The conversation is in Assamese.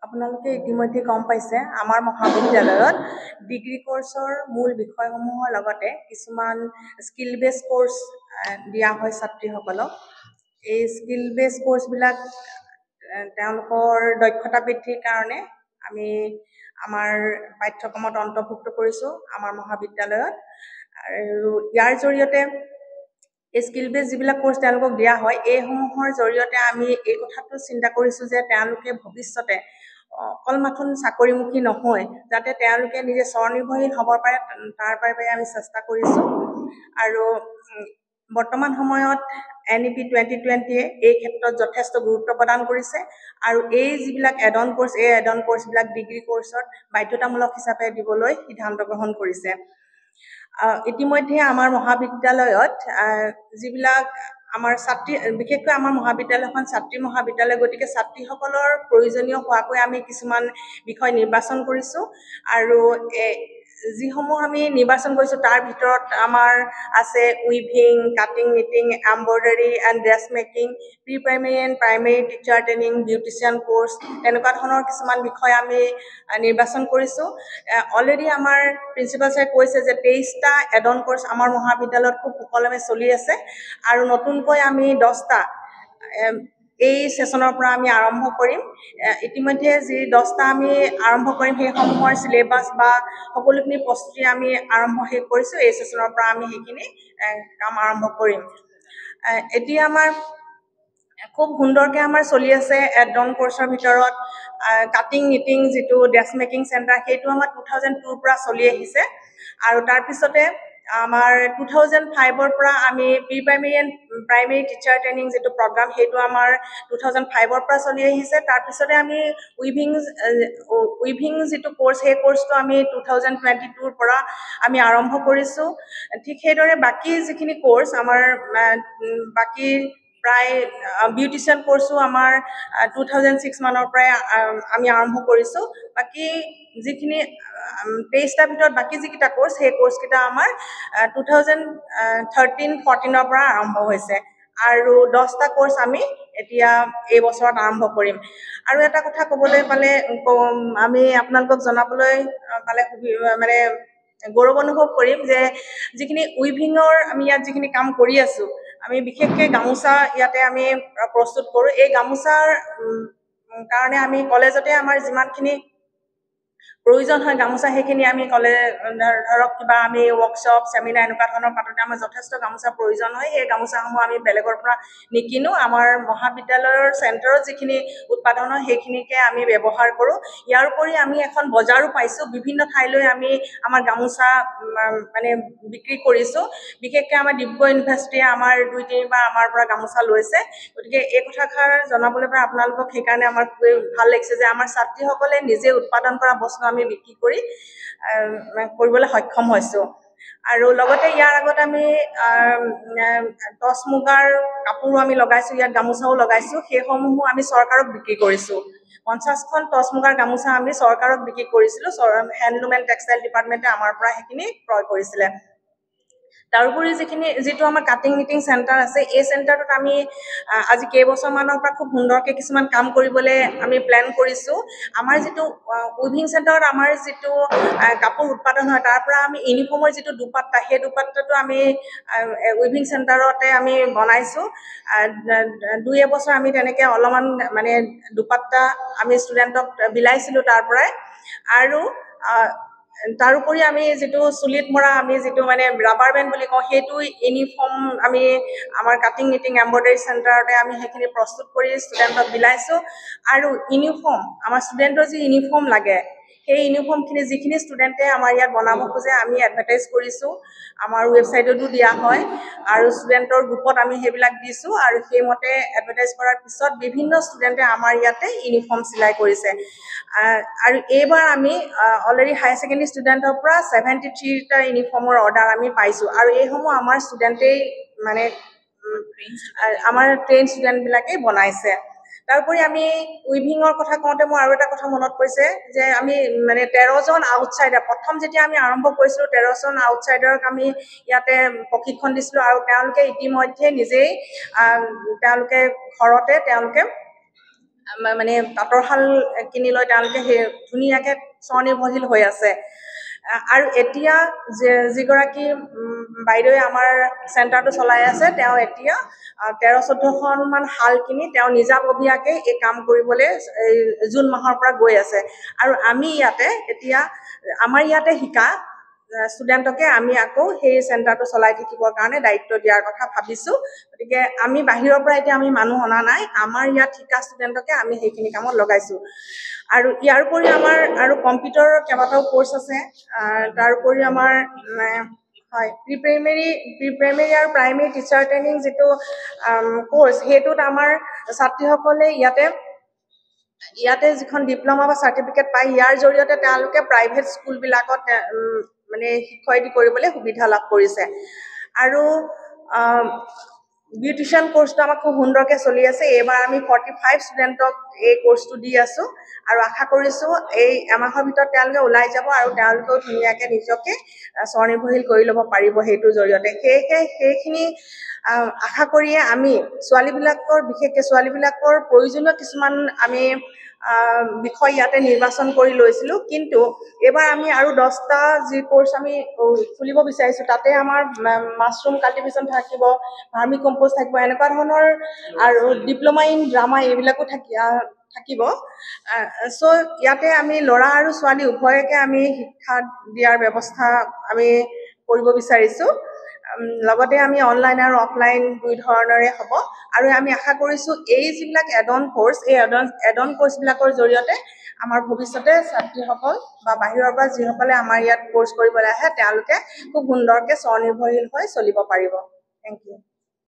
আপোনালোকে ইতিমধ্যে গম পাইছে আমাৰ মহাবিদ্যালয়ত ডিগ্ৰী কোৰ্সৰ মূল বিষয়সমূহৰ লগতে কিছুমান স্কিল বেস কোৰ্স দিয়া হয় ছাত্ৰীসকলক এই স্কিল বেস কোৰ্সবিলাক তেওঁলোকৰ দক্ষতা বৃদ্ধিৰ কাৰণে আমি আমাৰ পাঠ্যক্ৰমত অন্তৰ্ভুক্ত কৰিছো আমাৰ মহাবিদ্যালয়ত আৰু ইয়াৰ জৰিয়তে স্কিল বেস যিবিলাক কোৰ্স তেওঁলোকক দিয়া হয় এইসমূহৰ জৰিয়তে আমি এই কথাটো চিন্তা কৰিছো যে তেওঁলোকে ভৱিষ্যতে অকল মাথোন চাকৰিমুখী নহয় যাতে তেওঁলোকে নিজে স্বনিৰ্ভৰশীল হ'ব পাৰে তাৰ বাবে আমি চেষ্টা কৰিছো আৰু বৰ্তমান সময়ত NEP 2020 এই ক্ষেত্ৰত যথেষ্ট গুৰুত্ব প্ৰদান কৰিছে আৰু এই যিবিলাক এডন কোৰ্স এই এডন কোৰ্সবিলাক ডিগ্ৰী কোৰ্সত বাধ্যতামূলক হিচাপে দিবলৈ সিদ্ধান্ত গ্ৰহণ কৰিছে ইতিমধ্যে আমাৰ মহাবিদ্যালয়ত যিবিলাক আমাৰ ছাত্ৰী বিশেষকৈ আমাৰ মহাবিদ্যালয়খন ছাত্ৰী মহাবিদ্যালয় গতিকে ছাত্ৰীসকলৰ প্ৰয়োজনীয় হোৱাকৈ আমি কিছুমান বিষয় নিৰ্বাচন কৰিছো আৰু যিসমূহ আমি নিৰ্বাচন কৰিছো তাৰ ভিতৰত আমাৰ আছে weaving cutting knitting embroidery and dress making pre primary and primary teacher training beautician course তেনেকুৱা ধৰণৰ কিছুমান বিষয় আমি নিৰ্বাচন কৰিছো অলৰেডি আমাৰ প্ৰিন্সিপাল ছাৰে কৈছে যে 23টা এডন কোৰ্স আমাৰ মহাবিদ্যালয়ত খুব সুকলমে চলি আছে আৰু নতুনকৈ আমি 10টা এই সেশনৰ পৰা আমি আৰম্ভ কৰিম ইতিমধ্যে যি 10টা আমি আৰম্ভ কৰিম সেই সমূহৰ সিলেবাস বা সকলোখিনি প্ৰস্তুতি আমি আৰম্ভ কৰিছো এই সেশনৰ পৰা আমি সেইখিনি কাম আৰম্ভ কৰিম এতিয়া আমাৰ খুব সুন্দৰকৈ আমাৰ চলি আছে এডন কোৰ্সৰ ভিতৰত কাটিং নিটিং যেটো ড্ৰেছ মেকিং সেন্টাৰ সেইটো আমাৰ 2002 ৰ পৰা চলি আহিছে আৰু তাৰ পিছতে আমাৰ 2005 ৰ পৰা আমি pre primary and primary teacher training যেটো প্ৰগ্ৰাম সেইটো আমাৰ 2005 ৰ পৰা চলি আহিছে তাৰ পিছতে আমি উইভিং যেটো কোৰ্স সেই কোৰ্সটো আমি 2022 ৰ পৰা আমি আৰম্ভ কৰিছো ঠিক সেইদৰে বাকি যিখিনি কোৰ্স আমাৰ বাকি প্ৰায় বিউটিচিয়ান কোৰ্সও আমাৰ 2006 মানৰ পৰা আমি আৰম্ভ কৰিছো বাকি যিখিনি 23টা ভিতৰত বাকি যিকিটা কোৰ্স সেই কোৰ্স কিটা আমাৰ 2013-14 ৰ পৰা আৰম্ভ হৈছে আৰু 10টা কোৰ্স আমি এতিয়া এই বছৰত আৰম্ভ কৰিম আৰু এটা কথা ক'বলৈ পালে আমি আপোনালোকক জনাবলৈ পালে মানে গৌৰৱ অনুভৱ কৰিম যে যিখিনি উইভিঙৰ আমি ইয়াত যিখিনি কাম কৰি আছো আমি বিশেষকৈ গামোচা ইয়াতে আমি প্ৰস্তুত কৰো এই গামোচাৰ কাৰণে আমি কলেজতে আমাৰ যিমানখিনি প্ৰয়োজন হয় গামোচা সেইখিনি আমি কলে ধৰক কিবা আমি ওয়াৰ্কশ্বপ সেমিনাৰ এনেকুৱা ধৰণৰ পাততে আমাৰ যথেষ্ট গামোচা প্ৰয়োজন হয় এই গামোচাসমূহ আমি বেলেগৰ পৰা নিকিনো আমাৰ মহাবিদ্যালয়ৰ চেণ্টাৰত যিখিনি উৎপাদন হয় সেইখিনিকে আমি ব্যৱহাৰ কৰো ইয়াৰ উপৰি আমি এখন বজাৰো পাইছো বিভিন্ন ঠাইলৈ আমি আমাৰ গামোচা মানে বিক্ৰী কৰিছো বিশেষকৈ আমাৰ ডিব্ৰুগড় ইউনিভাৰ্চিটিয়ে আমাৰ 2-3 বাৰ আমাৰ পৰা গামোচা লৈছে গতিকে এই কথাষাৰ জনাবলৈ পাই আপোনালোকক সেইকাৰণে আমাৰ ভাল লাগিছে যে আমাৰ ছাত্ৰীসকলে নিজে উৎপাদন কৰা বস্তু আমি বিক্ৰী কৰি কৰিবলৈ সক্ষম হৈছো আৰু লগতে ইয়াৰ আগত আমি টচ মুগাৰ কাপোৰো আমি লগাইছো ইয়াত গামোচাও লগাইছো সেইসমূহো আমি চৰকাৰক বিক্ৰী কৰিছো 50খন টচ মুগাৰ গামোচা আমি চৰকাৰক বিক্ৰী কৰিছিলো হ্যান্ডলুম এণ্ড টেক্সটাইল ডিপাৰ্টমেণ্টে আমাৰ পৰা সেইখিনি ক্ৰয় কৰিছিলে তাৰোপৰি যিটো আমাৰ কাটিং নিটিং সেন্টাৰ আছে এই সেন্টাৰটোত আমি আজি কেইবছৰমানৰ পৰা খুব সুন্দৰকৈ কিছুমান কাম কৰিবলৈ আমি প্ল্যান কৰিছো আমাৰ যিটো উইভিং সেন্টাৰত আমাৰ যিটো কাপোৰ উৎপাদন হয় তাৰ পৰা আমি ইউনিফৰ্মৰ যিটো দুপাট্টা সেই দুপাট্টাটো আমি উইভিং সেন্টাৰতে আমি বনাইছো 2 বছৰ আমি তেনেকৈ অলপমান মানে দুপাট্টা আমি ষ্টুডেণ্টক বিলাইছিলো তাৰ পৰাই আৰু তাৰোপৰি আমি যেটো চুলিত মৰা আমি যেটো মানে ৰাবাৰ বেণ্ড বুলি কওঁ সেইটো ইউনিফৰ্ম আমি আমাৰ কাটিং নিটিং এমব্ৰইডাৰী সেন্টাৰতে আমি সেইখিনি প্ৰস্তুত কৰি ষ্টুডেণ্টক বিলাইছো আৰু ইউনিফৰ্ম আমাৰ ষ্টুডেণ্টৰ যি ইউনিফৰ্ম লাগে সেই ইউনিফৰ্মখিনি যিখিনি ষ্টুডেণ্টে আমাৰ ইয়াত বনাব খোজে আমি এডভাৰটাইজ কৰিছো আমাৰ ৱেবছাইটতো দিয়া হয় আৰু ষ্টুডেণ্টৰ গ্ৰুপত আমি সেইবিলাক দিছো আৰু সেইমতে এডভাৰটাইজ কৰাৰ পিছত বিভিন্ন ষ্টুডেণ্টে আমাৰ ইয়াতে ইউনিফৰ্ম সিলাই কৰিছে আৰু এইবাৰ আমি অলৰেডি হাই সেকেন্ডাৰী ষ্টুডেণ্টৰ পৰা 73টা ইউনিফৰ্মৰ অৰ্ডাৰ আমি পাইছো আৰু এইসমূহ আমাৰ ষ্টুডেণ্টেই মানে আমাৰ ট্ৰেইন ষ্টুডেণ্ট বিলাকে বনাইছে তাৰোপৰি আমি উইভিঙৰ কথা কওঁতে মোৰ আৰু এটা কথা মনত পৰিছে যে আমি মানে 13 জন আউটসাইডাৰ প্ৰথম যেতিয়া আমি আৰম্ভ কৰিছিলো 13 জন আউটসাইডাৰক আমি ইয়াতে প্ৰশিক্ষণ দিছিলো আৰু তেওঁলোকে ইতিমধ্যে নিজেই তেওঁলোকে ঘৰতে তেওঁলোকে মানে তাঁতৰ শাল কিনি লৈ তেওঁলোকে সেই ধুনীয়াকৈ স্বনিৰ্ভৰশীল হৈ আছে আৰু এতিয়া যিগৰাকী বাইদেৱে আমাৰ চেণ্টাৰটো চলাই আছে তেওঁ এতিয়া 13-14খনমান শাল কিনি তেওঁ নিজাববীয়াকৈ এই কাম কৰিবলৈ এই জুন মাহৰ পৰা গৈ আছে আৰু আমি ইয়াতে এতিয়া আমাৰ ইয়াতে শিকা ষ্টুডেণ্টকে আমি আকৌ সেই চেণ্টাৰটো চলাই থাকিবৰ কাৰণে দায়িত্ব দিয়াৰ কথা ভাবিছোঁ গতিকে আমি বাহিৰৰ পৰা এতিয়া আমি মানুহ অনা নাই আমাৰ ইয়াত শিকা ষ্টুডেণ্টকে আমি সেইখিনি কামত লগাইছোঁ আৰু ইয়াৰ উপৰিও আমাৰ আৰু কম্পিউটাৰৰ কেইবাটাও কোৰ্চ আছে তাৰ উপৰিও আমাৰ হয় প্ৰি প্ৰাইমেৰী আৰু প্ৰাইমেৰী টিচাৰ ট্ৰেইনিং যিটো কোৰ্চ সেইটোত আমাৰ ছাত্ৰীসকলে ইয়াতে যিখন ডিপ্ল'মা বা চাৰ্টিফিকেট পায় ইয়াৰ জৰিয়তে তেওঁলোকে প্ৰাইভেট স্কুলবিলাকত মানে শিক্ষয়িত্ৰী কৰিবলৈ সুবিধা লাভ কৰিছে আৰু বিউটিচিয়ান কোৰ্চটো আমাৰ খুব সুন্দৰকৈ চলি আছে এইবাৰ আমি 45 ষ্টুডেণ্টক এই কোৰ্চটো দি আছোঁ আৰু আশা কৰিছোঁ এই এমাহৰ ভিতৰত তেওঁলোকে ওলাই যাব আৰু তেওঁলোকেও ধুনীয়াকৈ নিজকে স্বনিৰ্ভৰশীল কৰি ল'ব পাৰিব সেইটোৰ জৰিয়তে সেয়েহে সেইখিনি আশা কৰিয়ে আমি বিশেষকৈ ছোৱালীবিলাকৰ প্ৰয়োজনীয় কিছুমান আমি বিষয় ইয়াতে নিৰ্বাচন কৰি লৈছিলোঁ কিন্তু এইবাৰ আমি আৰু 10টা যি কোৰ্চ আমি খুলিব বিচাৰিছোঁ তাতে আমাৰ মাছৰুম কাল্টিভেশ্যন থাকিব ভাৰ্মি কম্প'ষ্ট থাকিব এনেকুৱা ধৰণৰ আৰু ডিপ্ল'মা ইন ড্ৰামা এইবিলাকো থাকিব চ' ইয়াতে আমি ল'ৰা আৰু ছোৱালী উভয়কে আমি শিক্ষা দিয়াৰ ব্যৱস্থা আমি কৰিব বিচাৰিছোঁ লগতে আমি অনলাইন আৰু অফলাইন দুই ধৰণৰে হ'ব আৰু আমি আশা কৰিছোঁ এই যিবিলাক এডন কোৰ্চ এই এডন কোৰ্চবিলাকৰ জৰিয়তে আমাৰ ভৱিষ্যতে ছাত্ৰীসকল বা বাহিৰৰ পৰা যিসকলে আমাৰ ইয়াত কোৰ্চ কৰিবলৈ আহে তেওঁলোকে খুব সুন্দৰকৈ স্বনিৰ্ভৰশীল হৈ চলিব পাৰিব থেংক ইউ